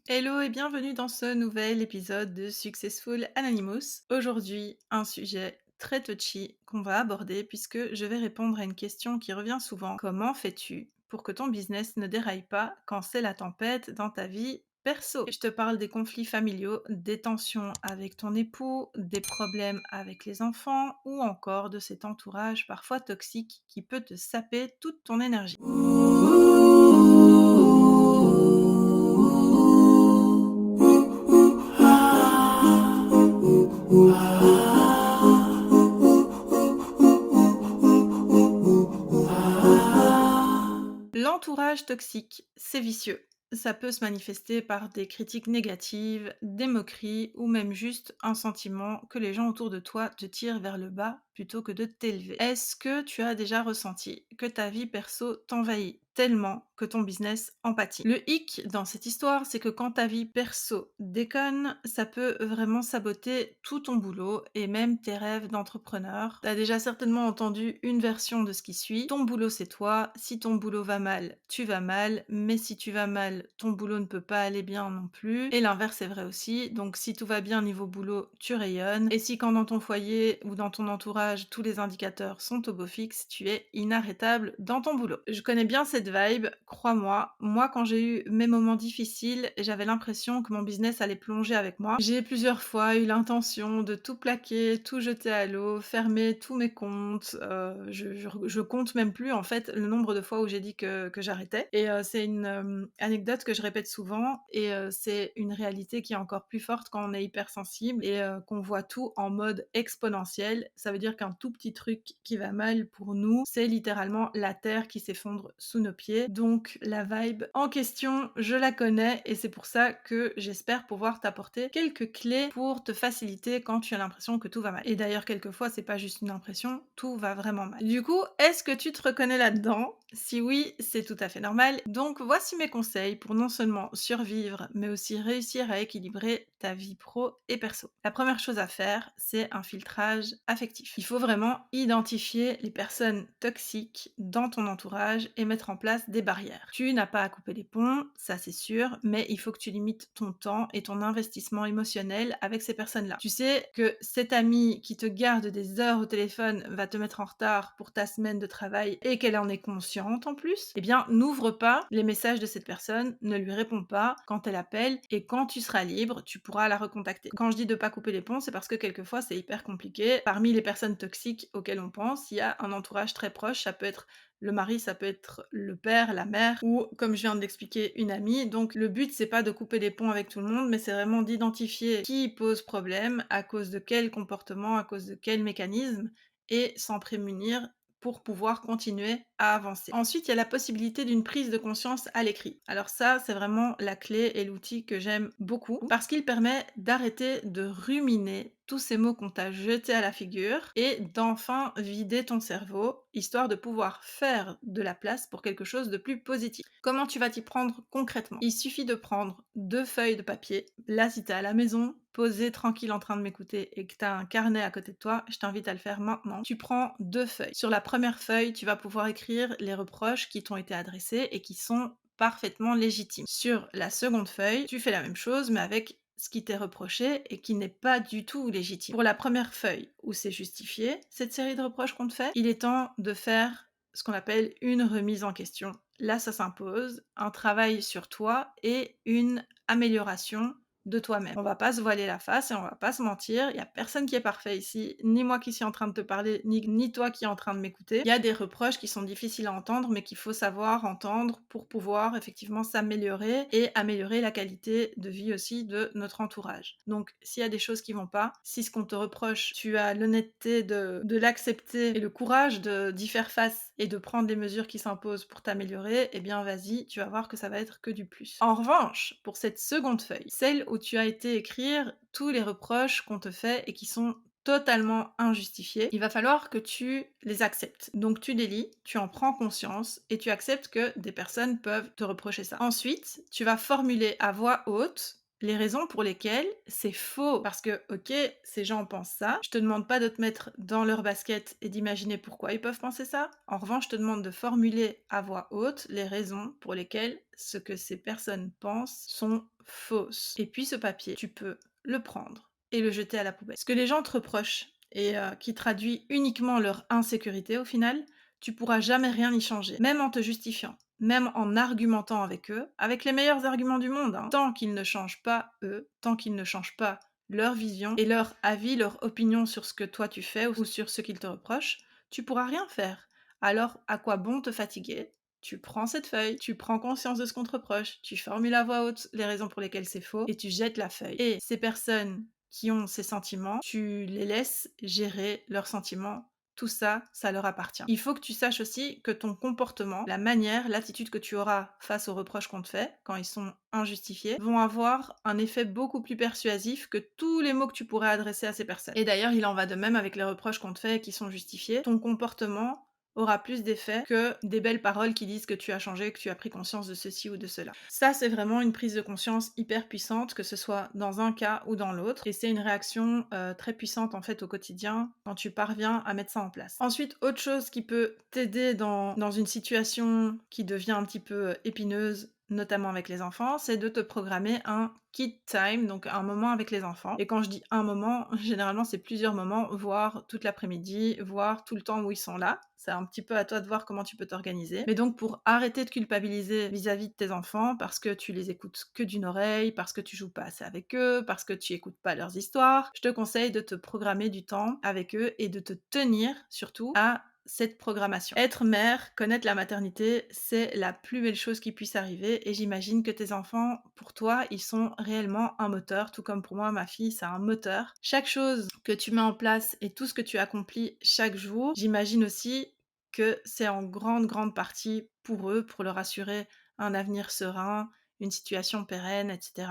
Hello et bienvenue dans ce nouvel épisode de Successful Anonymous. Aujourd'hui, un sujet très touchy qu'on va aborder puisque je vais répondre à une question qui revient souvent. Comment fais-tu pour que ton business ne déraille pas quand c'est la tempête dans ta vie perso? Je te parle des conflits familiaux, des tensions avec ton époux, des problèmes avec les enfants ou encore de cet entourage parfois toxique qui peut te saper toute ton énergie. L'entourage toxique, c'est vicieux. Ça peut se manifester par des critiques négatives, des moqueries ou même juste un sentiment que les gens autour de toi te tirent vers le bas plutôt que de t'élever. Est-ce que tu as déjà ressenti que ta vie perso t'envahit tellement que ton business en pâtit? Le hic dans cette histoire, c'est que quand ta vie perso déconne, ça peut vraiment saboter tout ton boulot et même tes rêves d'entrepreneur. T'as déjà certainement entendu une version de ce qui suit. Ton boulot, c'est toi. Si ton boulot va mal, tu vas mal. Mais si tu vas mal, ton boulot ne peut pas aller bien non plus. Et l'inverse est vrai aussi. Donc si tout va bien niveau boulot, tu rayonnes. Et si quand dans ton foyer ou dans ton entourage, tous les indicateurs sont au beau fixe, tu es inarrêtable dans ton boulot. Je connais bien cette vibe, crois-moi. Moi, quand j'ai eu mes moments difficiles, j'avais l'impression que mon business allait plonger avec moi. J'ai plusieurs fois eu l'intention de tout plaquer, tout jeter à l'eau, fermer tous mes comptes. Je compte même plus en fait le nombre de fois où j'ai dit que j'arrêtais. Et c'est une anecdote que je répète souvent et c'est une réalité qui est encore plus forte quand on est hypersensible et qu'on voit tout en mode exponentiel. Ça veut dire qu'un tout petit truc qui va mal pour nous, c'est littéralement la terre qui s'effondre sous nos pieds. Donc la vibe en question, je la connais et c'est pour ça que j'espère pouvoir t'apporter quelques clés pour te faciliter quand tu as l'impression que tout va mal. Et d'ailleurs, quelquefois, c'est pas juste une impression, tout va vraiment mal. Du coup, est-ce que tu te reconnais là-dedans? Si oui, c'est tout à fait normal. Donc voici mes conseils pour non seulement survivre, mais aussi réussir à équilibrer ta vie pro et perso. La première chose à faire, c'est un filtrage affectif. Il faut vraiment identifier les personnes toxiques dans ton entourage et mettre en place des barrières. Tu n'as pas à couper les ponts, ça c'est sûr, mais il faut que tu limites ton temps et ton investissement émotionnel avec ces personnes-là. Tu sais que cet ami qui te garde des heures au téléphone va te mettre en retard pour ta semaine de travail et qu'elle en est consciente en plus, eh bien n'ouvre pas les messages de cette personne, ne lui réponds pas quand elle appelle et quand tu seras libre, tu pourras la recontacter. Quand je dis de pas couper les ponts, c'est parce que quelquefois c'est hyper compliqué. Parmi les personnes toxiques auxquelles on pense, il y a un entourage très proche, ça peut être le mari, ça peut être le père, la mère, ou comme je viens de l'expliquer, une amie. Donc le but, c'est pas de couper les ponts avec tout le monde, mais c'est vraiment d'identifier qui pose problème, à cause de quel comportement, à cause de quel mécanisme, et s'en prémunir pour pouvoir continuer à avancer. Ensuite, il y a la possibilité d'une prise de conscience à l'écrit. Alors ça, c'est vraiment la clé et l'outil que j'aime beaucoup parce qu'il permet d'arrêter de ruminer tous ces mots qu'on t'a jetés à la figure et d'enfin vider ton cerveau, histoire de pouvoir faire de la place pour quelque chose de plus positif. Comment tu vas t'y prendre concrètement? Il suffit de prendre 2 feuilles de papier. Là, si t'es à la maison, posé tranquille en train de m'écouter et que tu as un carnet à côté de toi, je t'invite à le faire maintenant. Tu prends 2 feuilles. Sur la première feuille, tu vas pouvoir écrire les reproches qui t'ont été adressés et qui sont parfaitement légitimes. Sur la seconde feuille, tu fais la même chose mais avec ce qui t'est reproché et qui n'est pas du tout légitime. Pour la première feuille où c'est justifié, cette série de reproches qu'on te fait, il est temps de faire ce qu'on appelle une remise en question. Là, ça s'impose, un travail sur toi et une amélioration de toi-même. On va pas se voiler la face et on va pas se mentir, il y a personne qui est parfait ici, ni moi qui suis en train de te parler, ni toi qui es en train de m'écouter. Il y a des reproches qui sont difficiles à entendre, mais qu'il faut savoir entendre pour pouvoir effectivement s'améliorer et améliorer la qualité de vie aussi de notre entourage. Donc, s'il y a des choses qui vont pas, si ce qu'on te reproche, tu as l'honnêteté de l'accepter et le courage d'y faire face et de prendre les mesures qui s'imposent pour t'améliorer, eh bien vas-y, tu vas voir que ça va être que du plus. En revanche, pour cette seconde feuille, celle où tu as été écrire tous les reproches qu'on te fait et qui sont totalement injustifiés, il va falloir que tu les acceptes. Donc tu les lis, tu en prends conscience et tu acceptes que des personnes peuvent te reprocher ça. Ensuite, tu vas formuler à voix haute les raisons pour lesquelles c'est faux. Parce que, ok, ces gens pensent ça, je te demande pas de te mettre dans leur basket et d'imaginer pourquoi ils peuvent penser ça. En revanche, je te demande de formuler à voix haute les raisons pour lesquelles ce que ces personnes pensent sont fausse. Et puis ce papier, tu peux le prendre et le jeter à la poubelle. Ce que les gens te reprochent et qui traduit uniquement leur insécurité au final, tu pourras jamais rien y changer, même en te justifiant, même en argumentant avec eux, avec les meilleurs arguments du monde, hein. Tant qu'ils ne changent pas eux, tant qu'ils ne changent pas leur vision et leur avis, leur opinion sur ce que toi tu fais ou sur ce qu'ils te reprochent, tu pourras rien faire. Alors, à quoi bon te fatiguer? Tu prends cette feuille, tu prends conscience de ce qu'on te reproche, tu formules à voix haute les raisons pour lesquelles c'est faux et tu jettes la feuille. Et ces personnes qui ont ces sentiments, tu les laisses gérer leurs sentiments. Tout ça, ça leur appartient. Il faut que tu saches aussi que ton comportement, la manière, l'attitude que tu auras face aux reproches qu'on te fait, quand ils sont injustifiés, vont avoir un effet beaucoup plus persuasif que tous les mots que tu pourrais adresser à ces personnes. Et d'ailleurs, il en va de même avec les reproches qu'on te fait et qui sont justifiés. Ton comportement aura plus d'effet que des belles paroles qui disent que tu as changé, que tu as pris conscience de ceci ou de cela. Ça, c'est vraiment une prise de conscience hyper puissante, que ce soit dans un cas ou dans l'autre, et c'est une réaction très puissante en fait au quotidien quand tu parviens à mettre ça en place. Ensuite, autre chose qui peut t'aider dans une situation qui devient un petit peu épineuse, notamment avec les enfants, c'est de te programmer un kid time, donc un moment avec les enfants. Et quand je dis un moment, généralement c'est plusieurs moments, voire toute l'après-midi, voire tout le temps où ils sont là. C'est un petit peu à toi de voir comment tu peux t'organiser. Mais donc pour arrêter de culpabiliser vis-à-vis de tes enfants parce que tu les écoutes que d'une oreille, parce que tu joues pas assez avec eux, parce que tu écoutes pas leurs histoires, je te conseille de te programmer du temps avec eux et de te tenir surtout à cette programmation. Être mère, connaître la maternité, c'est la plus belle chose qui puisse arriver et j'imagine que tes enfants, pour toi, ils sont réellement un moteur, tout comme pour moi, ma fille, c'est un moteur. Chaque chose que tu mets en place et tout ce que tu accomplis chaque jour, j'imagine aussi que c'est en grande, grande partie pour eux, pour leur assurer un avenir serein, une situation pérenne, etc.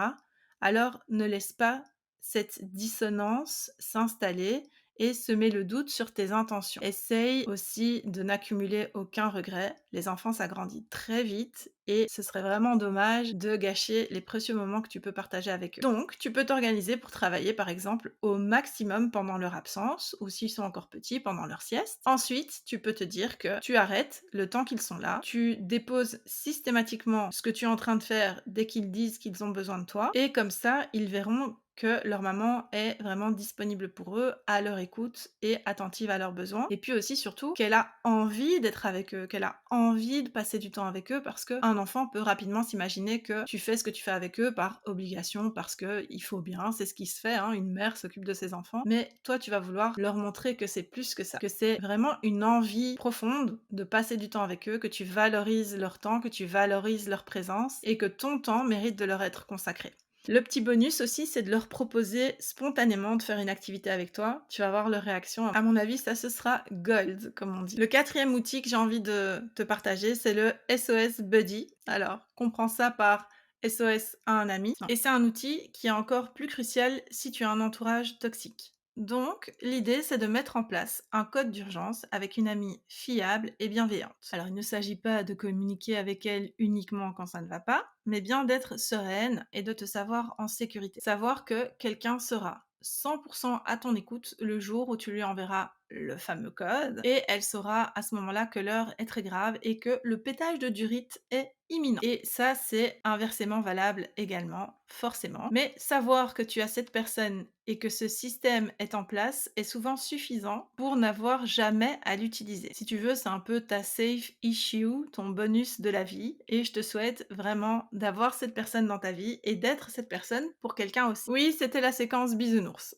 Alors, ne laisse pas cette dissonance s'installer et semer le doute sur tes intentions. Essaye aussi de n'accumuler aucun regret. Les enfants, ça grandit très vite et ce serait vraiment dommage de gâcher les précieux moments que tu peux partager avec eux. Donc, tu peux t'organiser pour travailler, par exemple, au maximum pendant leur absence ou s'ils sont encore petits, pendant leur sieste. Ensuite, tu peux te dire que tu arrêtes le temps qu'ils sont là, tu déposes systématiquement ce que tu es en train de faire dès qu'ils disent qu'ils ont besoin de toi et comme ça, ils verront que leur maman est vraiment disponible pour eux, à leur écoute et attentive à leurs besoins. Et puis aussi, surtout, qu'elle a envie d'être avec eux, qu'elle a envie de passer du temps avec eux, parce qu'un enfant peut rapidement s'imaginer que tu fais ce que tu fais avec eux par obligation, parce que il faut bien, c'est ce qui se fait, hein, une mère s'occupe de ses enfants. Mais toi, tu vas vouloir leur montrer que c'est plus que ça, que c'est vraiment une envie profonde de passer du temps avec eux, que tu valorises leur temps, que tu valorises leur présence, et que ton temps mérite de leur être consacré. Le petit bonus aussi, c'est de leur proposer spontanément de faire une activité avec toi. Tu vas voir leur réaction. À mon avis, ça, ce sera gold, comme on dit. Le quatrième outil que j'ai envie de te partager, c'est le SOS Buddy. Alors, comprends ça par SOS à un ami. Et c'est un outil qui est encore plus crucial si tu as un entourage toxique. Donc, l'idée, c'est de mettre en place un code d'urgence avec une amie fiable et bienveillante. Alors, il ne s'agit pas de communiquer avec elle uniquement quand ça ne va pas, mais bien d'être sereine et de te savoir en sécurité. Savoir que quelqu'un sera 100% à ton écoute le jour où tu lui enverras le fameux code et elle saura à ce moment-là que l'heure est très grave et que le pétage de durite est imminent. Et ça, c'est inversement valable également, forcément. Mais savoir que tu as cette personne et que ce système est en place est souvent suffisant pour n'avoir jamais à l'utiliser. Si tu veux, c'est un peu ta safe issue, ton bonus de la vie et je te souhaite vraiment d'avoir cette personne dans ta vie et d'être cette personne pour quelqu'un aussi. Oui, c'était la séquence bisounours.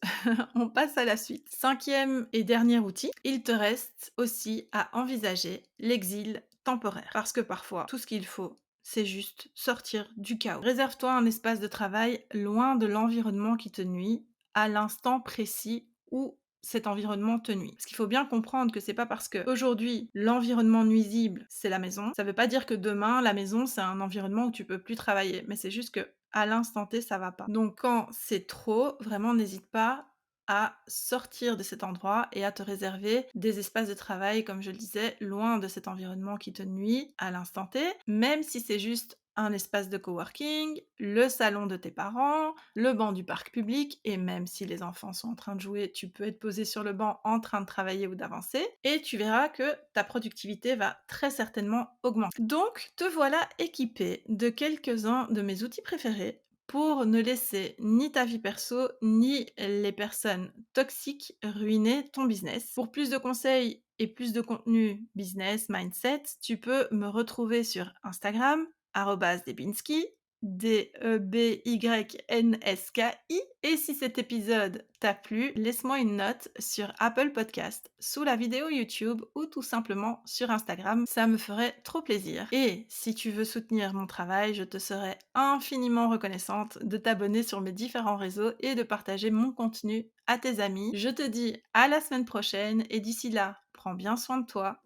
On passe à la suite. Cinquième et dernier outil, il te reste aussi à envisager l'exil temporaire. Parce que parfois, tout ce qu'il faut, c'est juste sortir du chaos. Réserve-toi un espace de travail loin de l'environnement qui te nuit, à l'instant précis où cet environnement te nuit. Parce qu'il faut bien comprendre que c'est pas parce que aujourd'hui l'environnement nuisible c'est la maison, ça veut pas dire que demain la maison c'est un environnement où tu peux plus travailler, mais c'est juste que à l'instant T ça va pas. Donc quand c'est trop, vraiment n'hésite pas à sortir de cet endroit et à te réserver des espaces de travail, comme je le disais, loin de cet environnement qui te nuit à l'instant T, même si c'est juste un espace de coworking, le salon de tes parents, le banc du parc public, et même si les enfants sont en train de jouer, tu peux être posé sur le banc en train de travailler ou d'avancer, et tu verras que ta productivité va très certainement augmenter. Donc, te voilà équipé de quelques-uns de mes outils préférés pour ne laisser ni ta vie perso, ni les personnes toxiques ruiner ton business. Pour plus de conseils et plus de contenu business, mindset, tu peux me retrouver sur Instagram, @debinski, Debynski. Et si cet épisode t'a plu, laisse-moi une note sur Apple Podcast, sous la vidéo YouTube ou tout simplement sur Instagram. Ça me ferait trop plaisir. Et si tu veux soutenir mon travail, je te serais infiniment reconnaissante de t'abonner sur mes différents réseaux et de partager mon contenu à tes amis. Je te dis à la semaine prochaine et d'ici là, prends bien soin de toi.